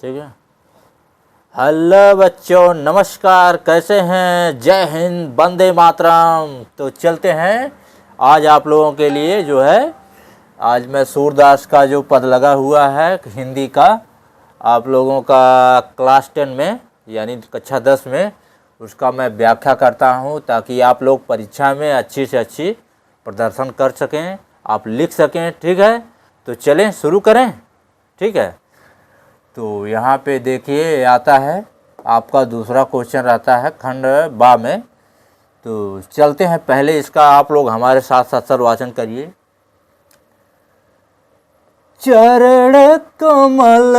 ठीक है। हेलो बच्चों, नमस्कार, कैसे हैं? जय हिंद, वंदे मातरम। तो चलते हैं आज आप लोगों के लिए जो है, आज मैं सूरदास का जो पद लगा हुआ है हिंदी का, आप लोगों का क्लास 10 में यानी कक्षा 10 में उसका मैं व्याख्या करता हूं, ताकि आप लोग परीक्षा में अच्छी से अच्छी प्रदर्शन कर सकें, आप लिख सकें। ठीक है, तो चलें शुरू करें। ठीक है, तो यहाँ पे देखिए आता है आपका दूसरा क्वेश्चन रहता है खंड बा में। तो चलते हैं, पहले इसका आप लोग हमारे साथ साथ सर्ववाचन करिए। चरण कमल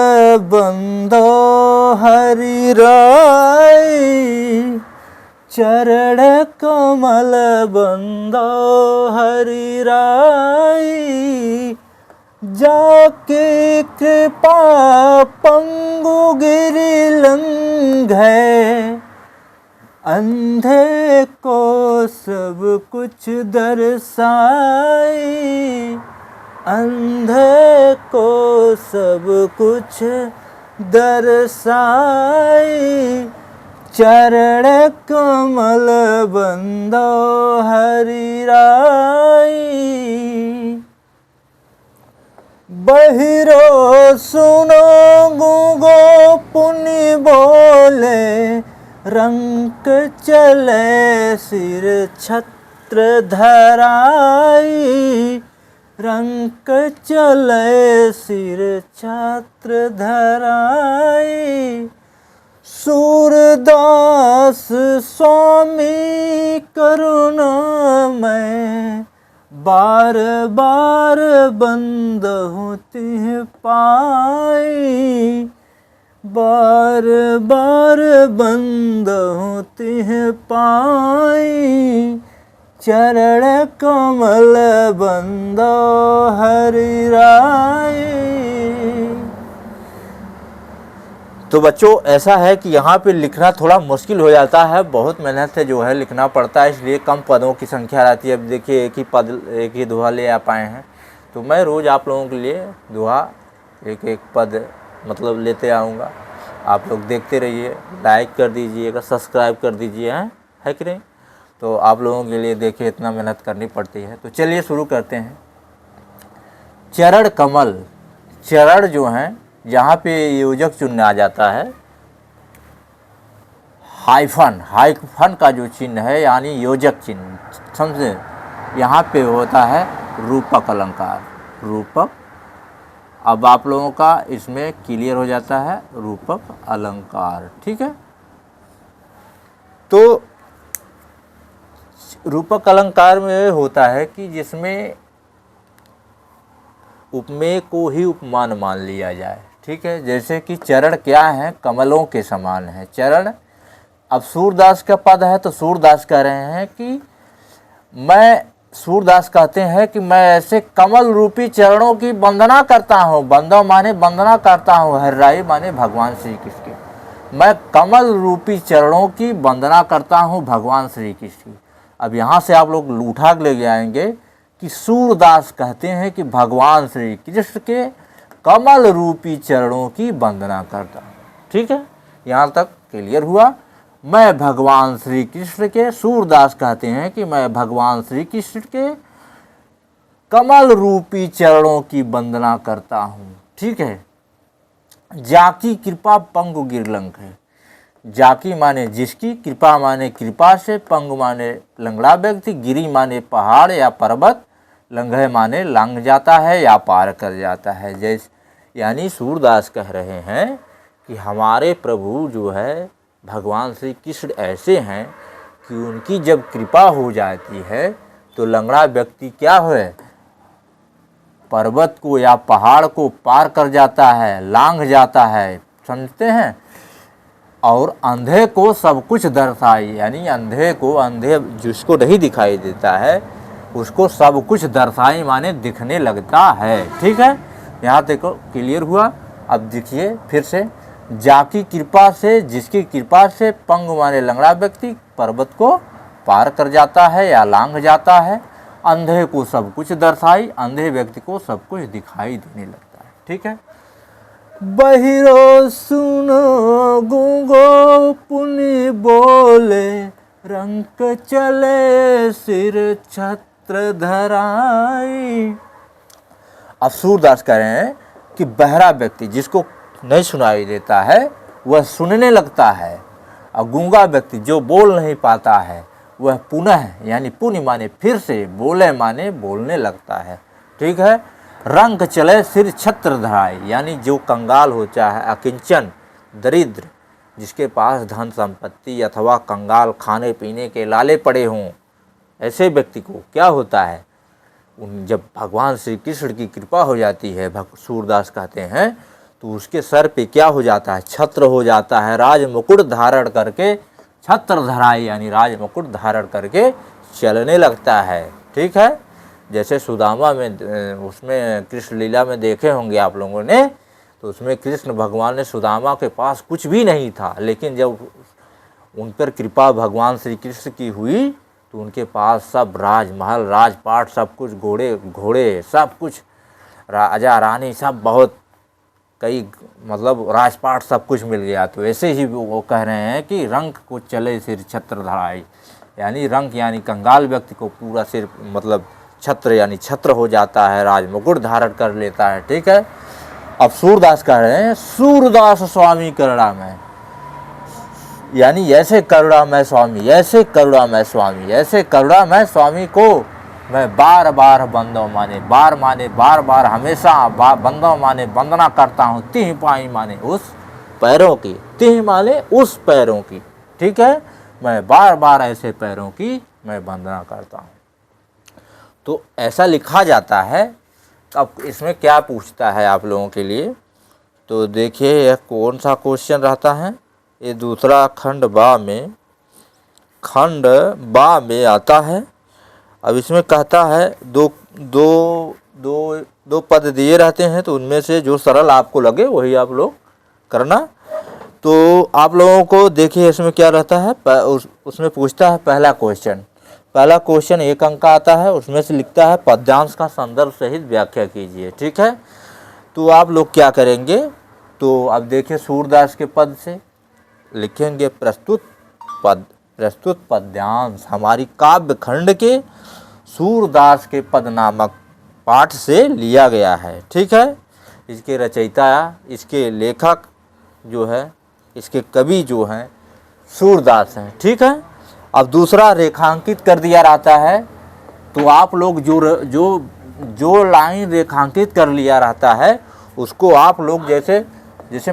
बंदो हरि राय, चरण कमल बंदो हरि राय, जाके कृपा पंगु गिरि लंघै, अंधे को सब कुछ दर्शाए, अंधे को सब कुछ दर्शाए, चरण कमल बंदो हरि राय। बहिरो सुनो गूंगो पुनि बोले, रंक चले सिर छत्र धराई, रंक चले सिर छत्र धराई, सूरदास स्वामी करुणामय, बार बार बंदहु तिह पाई, बार बार बंदहु तिह पाई, चरण कमल बंदो हरि राय। तो बच्चों ऐसा है कि यहाँ पे लिखना थोड़ा मुश्किल हो जाता है, बहुत मेहनत से जो है लिखना पड़ता है, इसलिए कम पदों की संख्या रहती है। अब देखिए एक ही पद, एक ही दोहा ले आ पाए हैं, तो मैं रोज़ आप लोगों के लिए दोहा एक एक पद मतलब लेते आऊँगा। आप लोग देखते रहिए, लाइक कर दीजिएगा, सब्सक्राइब कर दीजिए, है कि नहीं? तो आप लोगों के लिए देखिए इतना मेहनत करनी पड़ती है। तो चलिए शुरू करते हैं। चरण कमल, चरण जो हैं यहाँ पे योजक चिन्ह आ जाता है, हाइफन, हाइफन का जो चिन्ह है यानी योजक चिन्ह, समझे? यहाँ पे होता है रूपक अलंकार, रूपक। अब आप लोगों का इसमें क्लियर हो जाता है रूपक अलंकार। ठीक है, तो रूपक अलंकार में होता है कि जिसमें उपमेय को ही उपमान मान लिया जाए। ठीक है, जैसे कि चरण क्या है? कमलों के समान है चरण। अब सूरदास का पद है, तो सूरदास कह रहे हैं कि सूरदास कहते हैं कि मैं ऐसे कमल रूपी चरणों की वंदना करता हूँ। बंदो माने वंदना करता हूँ, हरि राय माने भगवान श्री कृष्ण की। मैं कमल रूपी चरणों की वंदना करता हूँ भगवान श्री कृष्ण की। अब यहाँ से आप लोग उठा ले जाएंगे कि सूरदास कहते हैं कि भगवान श्री कृष्ण के कमल रूपी चरणों की वंदना करता हूँ। ठीक है, यहाँ तक क्लियर हुआ। मैं भगवान श्री कृष्ण के, सूरदास कहते हैं कि मैं भगवान श्री कृष्ण के कमल रूपी चरणों की वंदना करता हूँ। ठीक है, जाकी कृपा पंगु गिरलंक है। जाकी माने जिसकी, कृपा माने कृपा से, पंगु माने लंगड़ा व्यक्ति, गिरी माने पहाड़ या पर्वत, लंघे माने लंघ जाता है या पार कर जाता है। जैसे यानी सूरदास कह रहे हैं कि हमारे प्रभु जो है भगवान श्री कृष्ण ऐसे हैं कि उनकी जब कृपा हो जाती है तो लंगड़ा व्यक्ति क्या हुए, पर्वत को या पहाड़ को पार कर जाता है, लांघ जाता है, समझते हैं। और अंधे को सब कुछ दर्शाई, यानी अंधे को, अंधे जिसको नहीं दिखाई देता है उसको सब कुछ दर्शाई माने दिखने लगता है। ठीक है, यहाँ तक क्लियर हुआ। अब देखिए फिर से, जाकी कृपा से, जिसकी कृपा से, पंग माने लंगड़ा व्यक्ति, पर्वत को पार कर जाता है या लांघ जाता है, अंधे को सब कुछ दर्शाई, अंधे व्यक्ति को सब कुछ दिखाई देने लगता है। ठीक है, बहिरो सुनो गूंगो पुनि बोले, रंक चले सिर छत्र धराई। अब सूरदास कह रहे हैं कि बहरा व्यक्ति जिसको नहीं सुनाई देता है वह सुनने लगता है, और गूंगा व्यक्ति जो बोल नहीं पाता है वह पुनः यानी पुण्य माने फिर से, बोले माने बोलने लगता है। ठीक है। रंक चले सिर छत्र धराई, यानी जो कंगाल हो, चाहे अकिंचन दरिद्र, जिसके पास धन संपत्ति अथवा कंगाल खाने पीने के लाले पड़े हों, ऐसे व्यक्ति को क्या होता है, जब भगवान श्री कृष्ण की कृपा हो जाती है, सूरदास कहते हैं, तो उसके सर पे क्या हो जाता है, छत्र हो जाता है। राज मुकुट धारण करके, छत्र धराई यानी राज मुकुट धारण करके चलने लगता है। ठीक है। जैसे सुदामा में, उसमें कृष्ण लीला में देखे होंगे आप लोगों ने, तो उसमें कृष्ण भगवान ने सुदामा के पास कुछ भी नहीं था, लेकिन जब उन पर कृपा भगवान श्री कृष्ण की हुई तो उनके पास सब राजमहल, राजपाट, सब कुछ, घोड़े सब कुछ, राजा रानी सब, बहुत कई मतलब राजपाट सब कुछ मिल गया। तो ऐसे ही वो कह रहे हैं कि रंक को चले सिर छत्र धराई, यानी रंक यानी कंगाल व्यक्ति को पूरा सिर मतलब छत्र यानी छत्र हो जाता है, राज मुकुट धारण कर लेता है। ठीक है। अब सूरदास कह रहे हैं सूरदास स्वामी करुणामय, यानी ऐसे करुणामय स्वामी, ऐसे करुणामय स्वामी, ऐसे करुणामय स्वामी को मैं बार बार बंदो माने, बार माने बार बार, हमेशा बंदो माने वंदना करता हूँ। तिह पाई माने उस पैरों की, तिह माने उस पैरों की। ठीक है। मैं बार बार ऐसे पैरों की मैं वंदना करता हूँ। तो ऐसा लिखा जाता है। अब इसमें क्या पूछता है आप लोगों के लिए, तो देखिए यह कौन सा क्वेश्चन रहता है। ये दूसरा खंड बा में आता है। अब इसमें कहता है दो पद दिए रहते हैं, तो उनमें से जो सरल आपको लगे वही आप लोग करना। तो आप लोगों को देखिए इसमें क्या रहता है, उसमें पूछता है पहला क्वेश्चन 1 अंक का आता है, उसमें से लिखता है पद्यांश का संदर्भ सहित व्याख्या कीजिए। ठीक है। तो आप लोग क्या करेंगे, तो अब देखिए सूरदास के पद से लिखेंगे प्रस्तुत पद्यांश हमारी काव्य खंड के सूरदास के पद नामक पाठ से लिया गया है। ठीक है। इसके रचयिता, इसके लेखक जो है, इसके कवि जो हैं सूरदास हैं। ठीक है। अब दूसरा रेखांकित कर दिया रहता है, तो आप लोग जो लाइन रेखांकित कर लिया रहता है उसको आप लोग जैसे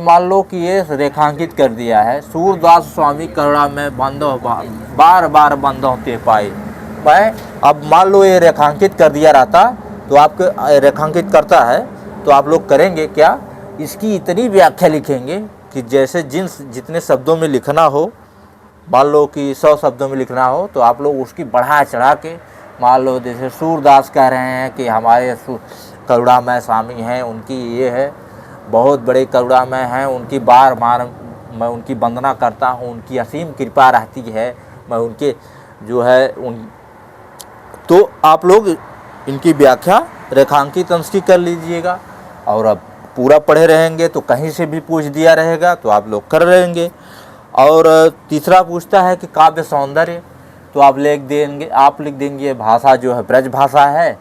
मान लो कि ये रेखांकित कर दिया है, सूरदास स्वामी करुणा में बंदो बार बार बंदो ते पाए। मैं अब मान लो ये रेखांकित कर दिया रहता, तो आपके रेखांकित करता है, तो आप लोग करेंगे क्या, इसकी इतनी व्याख्या लिखेंगे कि जैसे जितने शब्दों में लिखना हो, मान लो कि 100 शब्दों में लिखना हो, तो आप लोग उसकी बढ़ा चढ़ा के, मान लो जैसे सूरदास कह रहे हैं कि हमारे करुणामय स्वामी हैं, उनकी ये है, बहुत बड़े करुणामय हैं, उनकी बार बार मैं उनकी वंदना करता हूँ, उनकी असीम कृपा रहती है, मैं उनके जो है तो आप लोग इनकी व्याख्या रेखांकित अंश की कर लीजिएगा। और अब पूरा पढ़े रहेंगे तो कहीं से भी पूछ दिया रहेगा तो आप लोग कर रहेंगे। और तीसरा पूछता है कि काव्य सौंदर्य, तो आप लिख देंगे भाषा जो है ब्रज भाषा है,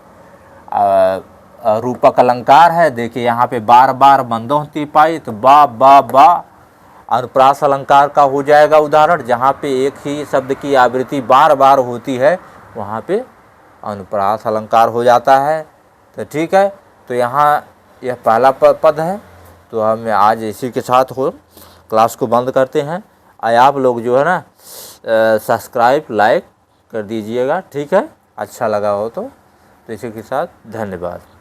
रूपक अलंकार है। देखिए यहाँ पे बार बार बंदों ती पाई, तो बा अनुप्रास अलंकार का हो जाएगा उदाहरण, जहाँ पे एक ही शब्द की आवृत्ति बार बार होती है वहाँ पे अनुप्रास अलंकार हो जाता है। तो ठीक है। तो यहाँ यह पहला पद है। तो हम आज इसी के साथ क्लास को बंद करते हैं। आप लोग जो है ना सब्सक्राइब लाइक कर दीजिएगा। ठीक है। अच्छा लगा हो तो इसी के साथ धन्यवाद।